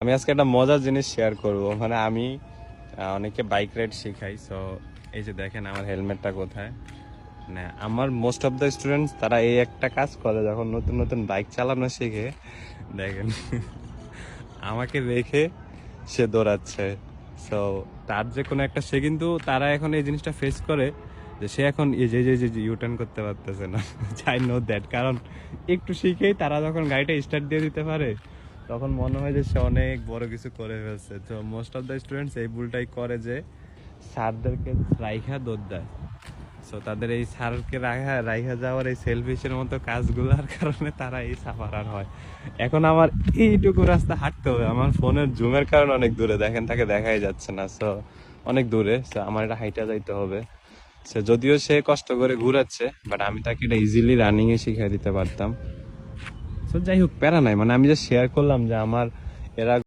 আমি আজকে একটা মজার জিনিস শেয়ার করব। মানে আমি অনেকে বাইক রাইড শেখাই। সো এই যে দেখেন আমার হেলমেটটা কোথায়। মানে আমার মোস্ট অফ দ্য স্টুডেন্টস তারা এই একটা কাজ করে যখন নতুন নতুন বাইক চালানো শিখে। দেখেন আমাকে রেখে সে দৌড়াচ্ছে। সো তার যে কোনো একটা, সে কিন্তু তারা এখন এই জিনিসটা ফেস করে যে সে এখন এই যে যে যে ইউটার্ন করতে পারতেছে না। আই নো দ্যাট, কারণ একটু শিখেই তারা যখন গাড়িটা স্টার্ট দিয়ে দিতে পারে তখন মনে হয় যে সে অনেক বড় কিছু করে ফেলছে। তো মোস্ট অফ দ্য স্টুডেন্টস এই ভুলটাই করে যে স্যারদেরকে রাইখা দৌড় দেয়। সো তাদের এই স্যারকে রাইখা যাওয়ার এই সেলফিশের মতো কাজগুলোর কারণে তারা এই সাফারার হয়। এখন আমার এইটুকু রাস্তা হাঁটতে হবে, আমার ফোনের জুমের কারণে অনেক দূরে, দেখেন তাকে দেখাই যাচ্ছে না। সো অনেক দূরে, সো আমার এটা হাইটা যাইতে হবে। সে যদিও সে কষ্ট করে ঘুরাচ্ছে, বাট আমি তাকে এটা ইজিলি রানিং এ শিখিয়ে দিতে পারতাম। সো যাই হোক, প্যারা নাই। মানে আমি যে শেয়ার করলাম যে আমার এরা